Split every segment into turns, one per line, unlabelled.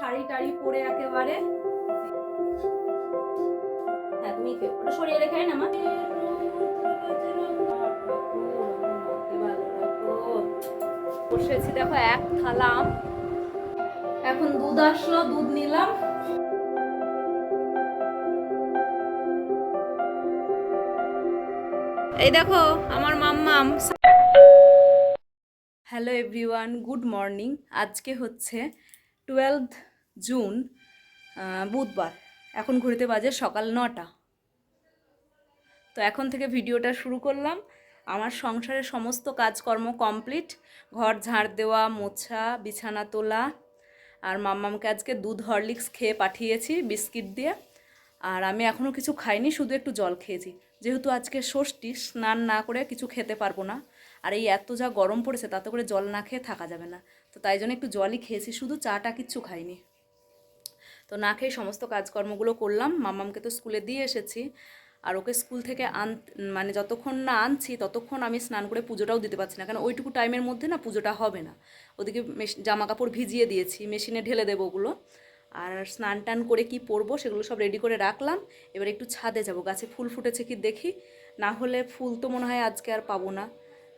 শাড়ি টাড়ি পরে একেবারে। হ্যাঁ তুমি ওটা সরিয়ে রেখে না মা। বসেছি দেখো এক থালা আম, এখন দুধ আসলো, দুধ নিলাম। এই দেখো আমার মাম্মাম। Hello everyone, good morning. আজকে হচ্ছে 12 জুন, বুধবার। এখন ঘুরতে বাজে সকাল 9টা। তো এখন থেকে ভিডিওটা শুরু করলাম। আমার সংসারের সমস্ত কাজকর্ম কমপ্লিট, ঘর ঝাড় দেওয়া, মোছা, বিছানা তোলা। আর মাম্মামকে আজকে দুধ হরলিক্স খেয়ে পাঠিয়েছি বিস্কিট দিয়ে। আর আমি এখনও কিছু খাইনি, শুধু একটু জল খেয়েছি। যেহেতু আজকে ষষ্ঠী, স্নান না করে কিছু খেতে পারবো না। আর এই এত যা গরম পড়েছে, তাতে করে জল না খেয়ে থাকা যাবে না। তো তাই জন্য একটু জলই খেয়েছি, শুধু চাটা কিচ্ছু খাইনি। তো না খেয়ে সমস্ত কাজকর্মগুলো করলাম। মাম্মামকে তো স্কুলে দিয়ে এসেছি। আর ওকে স্কুল থেকে মানে যতক্ষণ না আনছি ততক্ষণ আমি স্নান করে পুজোটাও দিতে পারছি না, কারণ ওইটুকু টাইমের মধ্যে না পুজোটা হবে না। ওদিকে জামা কাপড় ভিজিয়ে দিয়েছি, মেশিনে ঢেলে দেবো ওগুলো। আর স্নান টান করে কি পরবো সেগুলো সব রেডি করে রাখলাম। এবার একটু ছাদে যাব, গাছে ফুল ফুটেছে কি দেখি। না হলে ফুল তো মনে হয় আজকে আর পাবো না।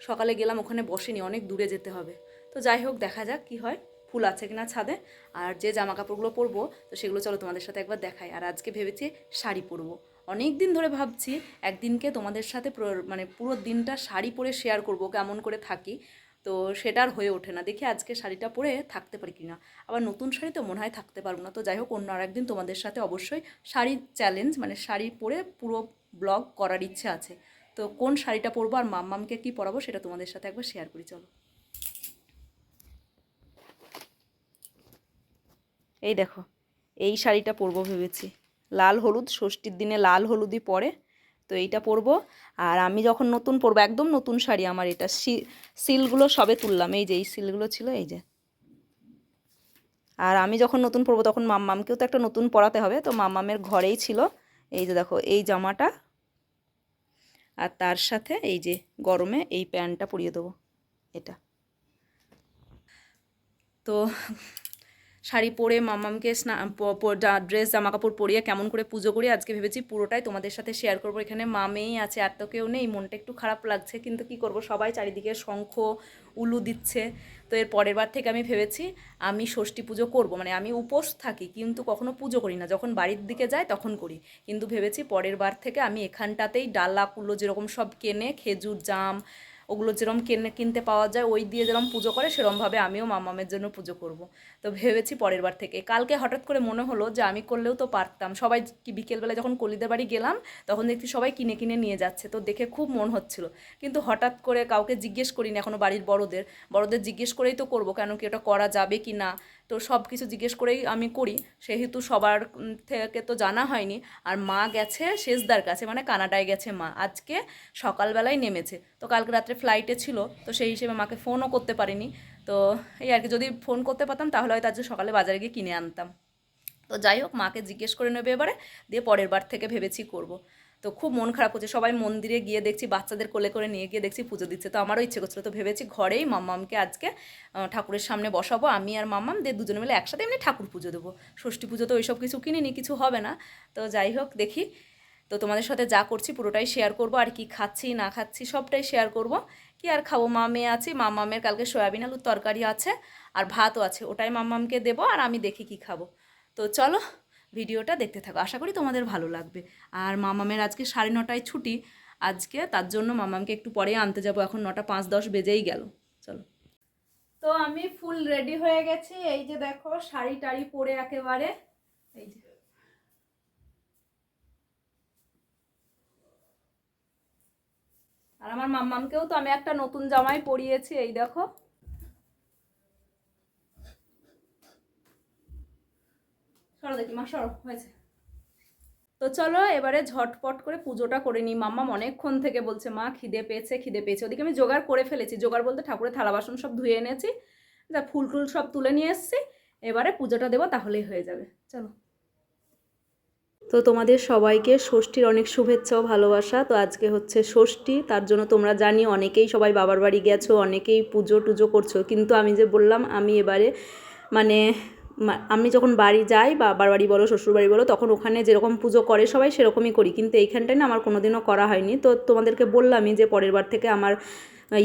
সকালে গেলাম, ওখানে বসেনি, অনেক দূরে যেতে হবে। তো যাই হোক, দেখা যাক কি হয়, ফুল আছে কিনা ছাদে। আর যে জামা কাপড়গুলো পরবো তো সেগুলো চলো তোমাদের সাথে একবার দেখাই। আর আজকে ভেবেছি শাড়ি পরবো। অনেক দিন ধরে ভাবছি একদিনকে তোমাদের সাথে মানে পুরো দিনটা শাড়ি পরে শেয়ার করব, কেমন করে থাকি। তো সেটা আর হয়ে ওঠে না। দেখি আজকে শাড়িটা পরে থাকতে পারি কিনা। আবার নতুন শাড়ি তো মনে হয় থাকতে পারবো না। তো যাই হোক, অন্য আর একদিন তোমাদের সাথে অবশ্যই শাড়ি চ্যালেঞ্জ, মানে শাড়ি পরে পুরো ব্লগ করার ইচ্ছে আছে। তো কোন শাড়িটা পরবো আর মাম্মামকে কী পরাবো সেটা তোমাদের সাথে একবার শেয়ার করি চলো। এই দেখো, এই শাড়িটা পরবো ভেবেছি। লাল হলুদ, ষষ্ঠীর দিনে লাল হলুদই পরে। তো এইটা পরবো। আর আমি যখন নতুন পরবো, একদম নতুন শাড়ি আমার এটা, সিলগুলো সবে তুললাম। এই যে এই সিলগুলো ছিল, এই যে। আর আমি যখন নতুন পরবো তখন মাম্মামকেও তো একটা নতুন পরাতে হবে। তো মাম্মামের ঘরেই ছিল, এই যে দেখো এই জামাটা। আর তার সাথে এই যে গরমে এই প্যান্টটা পরিয়ে দেবো, এটা। তো শাড়ি পরে মাম্মামকে ড্রেস জামা কাপড় পরিয়ে কেমন করে পুজো করি আজকে ভেবেছি পুরোটাই তোমাদের সাথে শেয়ার করবো। এখানে মামেই আছে, আর তো কেউ নেই। মনটা একটু খারাপ লাগছে, কিন্তু কি করব, সবাই চারিদিকে শঙ্খ উলু দিচ্ছে। তো এর পরের বার থেকে আমি ভেবেছি আমি ষষ্ঠী পুজো করব। মানে আমি উপোস থাকি কিন্তু কখনো পুজো করি না, যখন বাড়ির দিকে যাই তখন করি। কিন্তু ভেবেছি পরের বার থেকে আমি এখানটাতেই ডালা কুলো যেরকম সব কেনে, খেজুর জাম ওগুলো যেরকম কিনতে পাওয়া যায়, ওই দিয়ে যেরকম পুজো করে সেরমভাবে আমিও মামামের জন্য পুজো করব। তো ভেবেছি পরের বার থেকে। কালকে হঠাৎ করে মনে হলো যে আমি করলেও তো পারতাম। সবাই কি বিকেলবেলা যখন কলিদের বাড়ি গেলাম তখন দেখছি সবাই কিনে কিনে নিয়ে যাচ্ছে, তো দেখে খুব মন হচ্ছিল। কিন্তু হঠাৎ করে কাউকে জিজ্ঞেস করিনি এখনও, বাড়ির বড়দের জিজ্ঞেস করেই তো করবো, কেন কি ওটা করা যাবে কি না। তো সব কিছু জিজ্ঞেস করেই আমি করি, সেহেতু সবার থেকে তো জানা হয়নি। আর মা গেছে শেষদার কাছে, মানে কানাডায় গেছে মা, আজকে সকালবেলায় নেমেছে। তো কালকে রাত্রে ফ্লাইটে ছিল, তো সেই হিসেবে মাকে ফোনও করতে পারিনি। তো এই আর কি, যদি ফোন করতে পারতাম তাহলে হয়তো আজকে সকালে বাজারে গিয়ে কিনে আনতাম। তো যাই হোক, মাকে জিজ্ঞেস করে নেবে এবারে, দিয়ে পরের বার থেকে ভেবেছি করব। তো খুব মন খারাপ হচ্ছে, সবাই মন্দিরে গিয়ে দেখছি বাচ্চাদের কোলে করে নিয়ে গিয়ে দেখছি পুজো দিচ্ছে। তো আমারও ইচ্ছে করছিলো, তো ভেবেছি ঘরেই মাম্মামকে আজকে ঠাকুরের সামনে বসাবো, আমি আর মাম্মাম দিয়ে দুজনে মিলে একসাথে এমনি ঠাকুর পুজো দেবো। ষষ্ঠী পুজো তো ওইসব কিছু কিনিনি, কিছু হবে না। তো যাই হোক দেখি। তো তোমাদের সাথে যা করছি পুরোটাই শেয়ার করব, আর কি খাচ্ছি না খাচ্ছি সবটাই শেয়ার করব। কি আর খাবো, মা মেয়ে আছি, মাম্মামের কালকে সয়াবিন আলুর তরকারি আছে আর ভাতও আছে, ওটাই মাম্মামকে দেবো, আর আমি দেখি কি খাবো। তো চলো ভিডিওটা দেখতে থাকো, আশা করি তোমাদের ভালো লাগবে। আর মামামের আজকে 9:30টায় ছুটি আজকে, তার জন্য মামামকে একটু পরেই আনতে যাব। এখন 9:05-10 বেজেই গেল। চলো। তো আমি ফুল রেডি হয়ে গেছি, এই যে দেখো শাড়ি টাড়ি পরে একেবারে, এই যে। আর আমার মাম্মামকেও তো আমি একটা নতুন জামাই পরিয়েছি, এই দেখো। সরো দেখি মা, সরো, হয়েছে। তো চলো এবারে ঝটপট করে পুজোটা করে নিই। মাম্মাম অনেকক্ষণ থেকে বলছে মা খিদে পেয়েছে খিদে পেয়েছে। ওদিকে আমি জোগাড় করে ফেলেছি, জোগাড় বলতে ঠাকুরের থালা বাসন সব ধুয়ে এনেছি, যা ফুল টুল সব তুলে নিয়ে এসেছি। এবারে পুজোটা দেবো, তাহলেই হয়ে যাবে। চলো। তো তোমাদের সবাইকে ষষ্ঠীর অনেক শুভেচ্ছা ও ভালোবাসা। তো আজকে হচ্ছে ষষ্ঠী, তার জন্য তোমরা জানি অনেকেই সবাই বাবার বাড়ি গেছো, অনেকেই পুজো টুজো করছো। কিন্তু আমি যে বললাম আমি এবারে মানে আমি যখন বাড়ি যাই, বাবার বাড়ি বলো শ্বশুর বাড়ি বলো, তখন ওখানে যেরকম পুজো করে সবাই সেরকমই করি, কিন্তু এইখানটায় না আমার কোনোদিনও করা হয়নি। তো তোমাদেরকে বললামই যে পরের বার থেকে আমার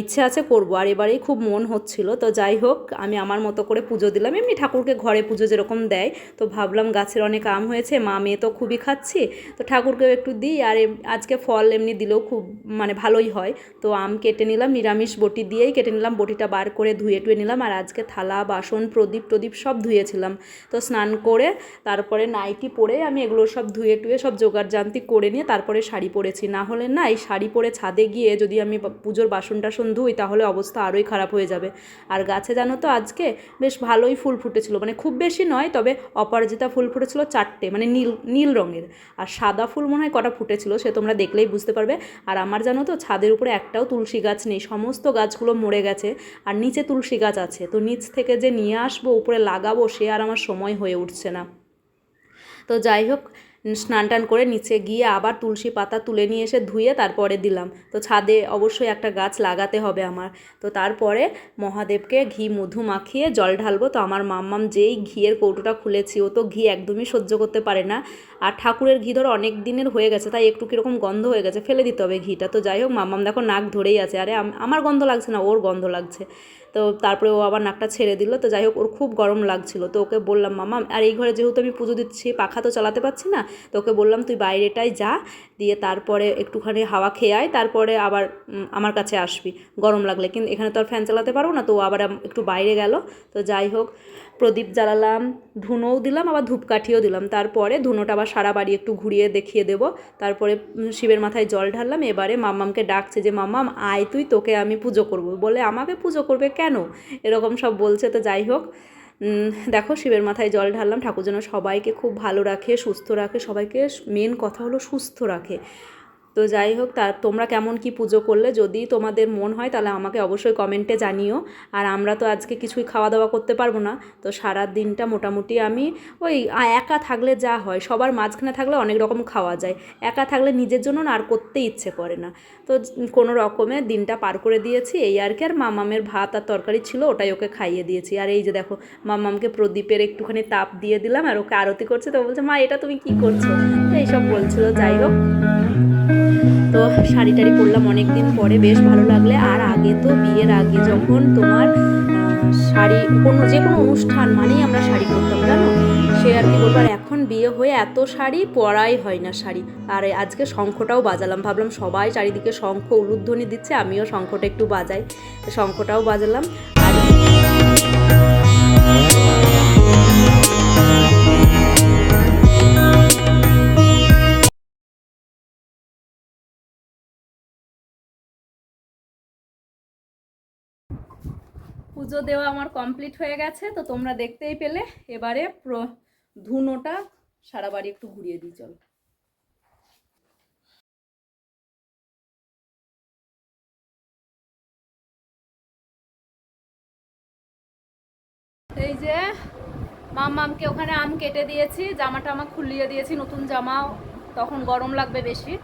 ইচ্ছে আছে করব, আর এবারেই খুব মন হচ্ছিল। তো যাই হোক, আমি আমার মতো করে পুজো দিলাম, এমনি ঠাকুরকে ঘরে পুজো যেরকম দেয়। তো ভাবলাম গাছের অনেক আম হয়েছে, মা মেয়ে তো খুবই খাচ্ছি, তো ঠাকুরকেও একটু দিই। আর আজকে ফল এমনি দিলেও খুব মানে ভালোই হয়। তো আম কেটে নিলাম, নিরামিষ বটি দিয়েই কেটে নিলাম, বটিটা বার করে ধুয়ে টুয়ে নিলাম। আর আজকে থালা বাসন প্রদীপ সব ধুয়েছিলাম। তো স্নান করে তারপরে নাইটি পরে আমি এগুলো সব ধুয়ে টুয়ে সব জোগাড় জান্তি করে নিয়ে তারপরে শাড়ি পরেছি। না হলে না এই শাড়ি পরে ছাদে গিয়ে যদি আমি পুজোর বাসন টাসন ধুই তাহলে অবস্থা আরোই খারাপ হয়ে যাবে। আর গাছে জানো তো আজকে বেশ ভালোই ফুল ফুটেছিল, মানে খুব বেশি নয়, তবে অপরাজিতা ফুল ফুটেছিল 4টে, মানে নীল নীল রঙের। আর সাদা ফুল মনে হয় কটা ফুটেছিল, সে তোমরা দেখলেই বুঝতে পারবে। আর আমার জানো তো ছাদের উপরে একটাও তুলসী গাছ নেই, সমস্ত গাছগুলো মরে গেছে। আর নিচে তুলসী গাছ আছে, তো নিচ থেকে যে নিয়ে আসবো উপরে লাগাবো সে আর আমার সময় হয়ে উঠছে না। তো যাই হোক, স্নান টান করে নিচে গিয়ে আবার তুলসী পাতা তুলে নিয়ে এসে ধুয়ে তারপরে দিলাম। তো ছাদে অবশ্যই একটা গাছ লাগাতে হবে আমার। তো তারপরে মহাদেবকে ঘি মধু মাখিয়ে জল ঢালবো। তো আমার মাম্মাম যেই ঘিয়ের কৌটোটা খুলেছি, ও তো ঘি একদমই সহ্য করতে পারে না। আর ঠাকুরের ঘি ধরো অনেক দিনের হয়ে গেছে, তাই একটু কীরকম গন্ধ হয়ে গেছে, ফেলে দিতে হবে ঘিটা। তো যাই হোক, মাম্মাম দেখো নাক ধরেই আছে, আরে আমার গন্ধ লাগছে না, ওর গন্ধ লাগছে। তো তারপরে ও আবার নাকটা ছেড়ে দিল। তো যাই হোক, ওর খুব গরম লাগছিল। তো ওকে বললাম, মামা, আর এই ঘরে যেহেতু আমি পুজো দিচ্ছি, পাখা তো চালাতে পারছি না, তো ওকে বললাম তুই বাইরেটায় যা, দিয়ে তারপরে একটুখানি হাওয়া খেয়ে আয়, তারপরে আবার আমার কাছে আসবি গরম লাগলে। কিন্তু এখানে তো আর ফ্যান চালাতে পারবো না, তো ও আবার একটু বাইরে গেল। তো যাই হোক, প্রদীপ জ্বালালাম, ধুনোও দিলাম, আবার ধূপকাঠিও দিলাম। তারপরে ধুনোটা আবার সারা বাড়ি একটু ঘুরিয়ে দেখিয়ে দেবো। তারপরে শিবের মাথায় জল ঢাললাম। এবারে মাম্মামকে ডাকছে যে মাম্মাম আয় তুই, তোকে আমি পুজো করবো। বলে আমাকে পুজো করবে কেন, এরকম সব বলছে। তো যাই হোক, দেখো শিবের মাথায় জল ঢাললাম। ঠাকুর যেন সবাইকে খুব ভালো রাখে, সুস্থ রাখে, সবাইকে মেন কথা হলো সুস্থ রাখে। তো যাই হোক, তোমরা কেমন কি পুজো করলে, যদি তোমাদের মন হয় তাহলে আমাকে অবশ্যই কমেন্টে জানিও। আর আমরা তো আজকে কিছুই খাওয়া দাওয়া করতে পারবো না, তো সারা দিনটা মোটামুটি আমি ওই একা থাকলে যা হয়, সবার মাঝখানে থাকলে অনেক রকম খাওয়া যায়, একা থাকলে নিজের জন্য না আর করতে ইচ্ছে করে না। তো কোনো রকমে দিনটা পার করে দিয়েছি এই আর কি। আর মামামের ভাত আর তরকারি ছিল, ওটাই ওকে খাইয়ে দিয়েছি। আর এই যে দেখো, মামামকে প্রদীপের একটুখানি তাপ দিয়ে দিলাম, আর ওকে আরতি করছে। তো বলছে, মা এটা তুমি কি করছো, এইসব বলছিল। যাই হোক, তো শাড়ি টাড়ি পরলাম অনেক দিন পরে, বেশ ভালো লাগলে। আর আগে তো বিয়ের আগে যখন তোমার শাড়ি যে কোনো অনুষ্ঠান মানেই আমরা শাড়ি পরতাম, জানো, সে আর কি বলবো। আর এখন বিয়ে হয়ে এত শাড়ি পরাই হয় না শাড়ি। আর আজকে শঙ্খটাও বাজালাম, ভাবলাম সবাই চারিদিকে শঙ্খ উলুধ্বনি দিচ্ছে, আমিও শঙ্খটা একটু বাজাই, তো শঙ্খটাও বাজালাম। আর পুজো দেওয়া আমার কমপ্লিট হয়ে গেছে, তো তোমরা দেখতেই পেলে। এবারে ধুনোটা সারা বাড়ি একটু ঘুরিয়ে দিই, চলো। এই যে মামকে ওখানে আম কেটে দিয়েছি, জামাটা আমার খুলিয়ে দিয়েছি, নতুন জামা, তখন গরম লাগবে বেশি,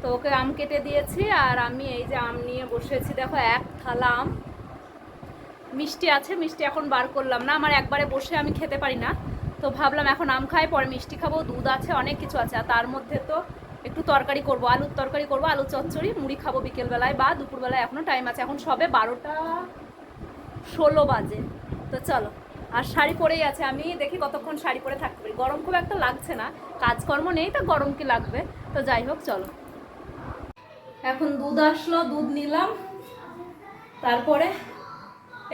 তো ওকে আম কেটে দিয়েছি। আর আমি এই যে আম নিয়ে বসেছি, দেখো এক থালা আম। মিষ্টি আছে, মিষ্টি এখন বার করলাম না, আমার একবারে বসে আমি খেতে পারি না, তো ভাবলাম এখন আম খাই, পরে মিষ্টি খাবো, দুধ আছে, অনেক কিছু আছে। আর তার মধ্যে তো একটু তরকারি করব, আলুর তরকারি করব, আলু চচ্চড়ি, মুড়ি খাবো বিকেলবেলায় বা দুপুরবেলায়, এখনও টাইম আছে, এখন সবে 12:16 বাজে। তো চলো, আর শাড়ি পরেই আছে, আমি দেখি কতক্ষণ শাড়ি পরে থাকতে পারি। গরম খুব একটা লাগছে না, কাজকর্ম নেই, তো গরম কি লাগবে। তো যাই হোক, চলো। এখন দুধ আসলো, দুধ নিলাম, তারপরে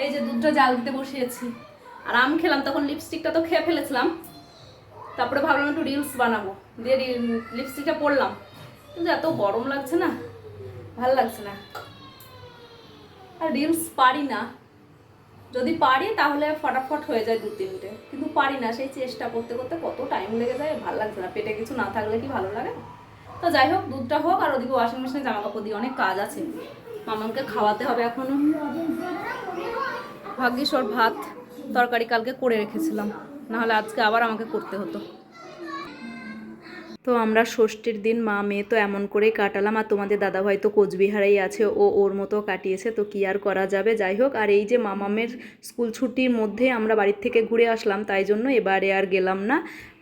এই যে দুধটা জাল দিতে বসিয়েছি। আর আম খেলাম, তখন লিপস্টিকটা তো খেয়ে ফেলেছিলাম, তারপরে ভাবলাম একটু রিলস বানাবো, দিয়ে লিপস্টিকটা পরলাম, কিন্তু এত গরম লাগছে না, ভাল লাগছে না। আর রিলস পারি না, যদি পারি তাহলে ফটাফট হয়ে যায় 2-3টে, কিন্তু পারি না, সেই চেষ্টা করতে করতে কত টাইম লেগে যায়, ভালো লাগছে না, পেটে কিছু না থাকলে কি ভালো লাগে। তো যাই হোক, দুধটা হোক, আর ওদিকে ওয়াশিং মেশিনে জামা কাপড় দিয়ে অনেক কাজ আছে, মামাকে খাওয়াতে হবে এখনো। ভাগ্যিস ওর ভাত তরকারি কালকে করে রেখেছিলাম, নাহলে আজকে আবার আমাকে করতে হতো। তো আমরা ষষ্ঠীর দিন মা মেয়ে তো এমন করেই কাটালাম, আর তোমাদের দাদাভাই তো কোচবিহারেই আছে, ও ওর মতো কাটিয়েছে, তো কী আর করা যাবে। যাই হোক, আর এই যে মামামের স্কুল ছুটির মধ্যে আমরা বাড়ির থেকে ঘুরে আসলাম, তাই জন্য এবারে আর গেলাম না,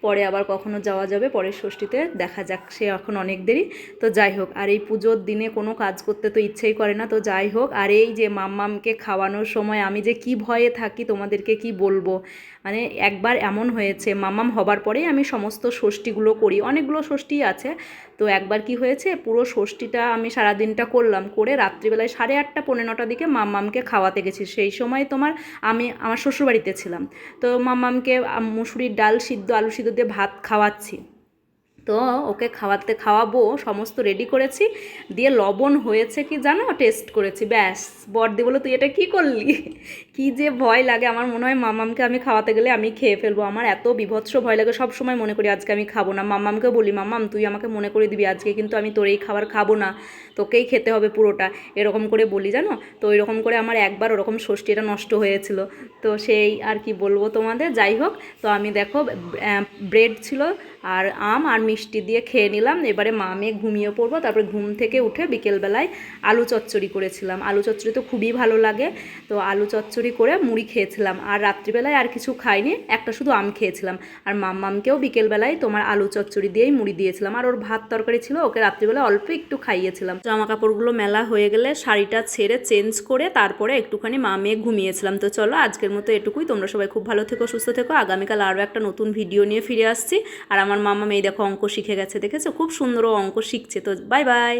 পরে আবার কখনো যাওয়া যাবে, পরের ষষ্ঠীতে দেখা যাক, সে এখন অনেক দেরি। তো যাই হোক, আর এই পুজোর দিনে কোনো কাজ করতে তো ইচ্ছেই করে না, তো যাই হোক। আর এই যে মাম্মামকে খাওয়ানোর সময় আমি যে কি ভয়ে থাকি তোমাদেরকে কি বলবো। মানে একবার এমন হয়েছে, মাম্মাম হবার পরেই আমি সমস্ত ষষ্ঠীগুলো করি, অনেকগুলো ষষ্ঠী আছে। তো একবার কি হয়েছে, পুরো ষষ্ঠীটা আমি সারাদিনটা করলাম, করে রাত্রিবেলায় 8:30 পৌনে 9টার দিকে মাম্মামকে খাওয়াতে গেছি। সেই সময় আমি আমার শ্বশুরবাড়িতে ছিলাম। তো মাম্মামকে মুসুরির ডাল সিদ্ধ, আলু সিদ্ধ দিয়ে ভাত খাওয়াচ্ছি। তো ওকে খাওয়াবো সমস্ত রেডি করেছি, দিয়ে লবণ হয়েছে কি জানো, টেস্ট করেছি, ব্যাস বড়দি বলো তুই এটা কি করলি। কি যে ভয় লাগে, আমার মনে হয় মামামকে আমি খাওয়াতে গেলে আমি খেয়ে ফেলবো, আমার এত বিভৎস ভয় লাগে, সব সময় মনে করি আজকে আমি খাবো না। মামামকে বলি, মামাম তুই আমাকে মনে করে দিবি, আজকে কিন্তু আমি তোর এই খাবার খাবো না, তোকেই খেতে হবে পুরোটা, এরকম করে বলি জানো। তো এরকম করে আমার একবার ওরকম ষষ্ঠীটা নষ্ট হয়েছিল। তো সেই আর কি বলবো তোমাদের। যাই হোক, তো আমি দেখো ব্রেড ছিল আর আম আর মিষ্টি দিয়ে খেয়ে নিলাম। এবারে মা মেয়ে ঘুমিয়ে পড়বো, তারপরে ঘুম থেকে উঠে বিকেলবেলায় আলু চচ্চড়ি করেছিলাম। আলু চচ্চড়ি তো খুবই ভালো লাগে, তো আলু চচ্চড়ি করে মুড়ি খেয়েছিলাম। আর রাত্রিবেলায় আর কিছু খাইনি, একটা শুধু আম খেয়েছিলাম। আর মাম্মামকেও বিকেলবেলায় তোমার আলু চচ্চড়ি দিয়েই মুড়ি দিয়েছিলাম, আর ওর ভাত তরকারি ছিল, ওকে রাত্রিবেলা অল্প একটু খাইয়েছিলাম। জামা কাপড়গুলো মেলা হয়ে গেলে শাড়িটা ছেড়ে চেঞ্জ করে তারপরে একটুখানি মা মেয়ে ঘুমিয়েছিলাম। তো চলো আজকের মতো এটুকুই, তোমরা সবাই খুব ভালো থেকো, সুস্থ থেকো। আগামীকাল আরও একটা নতুন ভিডিও নিয়ে ফিরে আসছি। আর আমার মাম্মাম এই দেখো অঙ্ক শিখে গেছে, দেখেছো খুব সুন্দর অঙ্ক শিখছে। তো বাই বাই।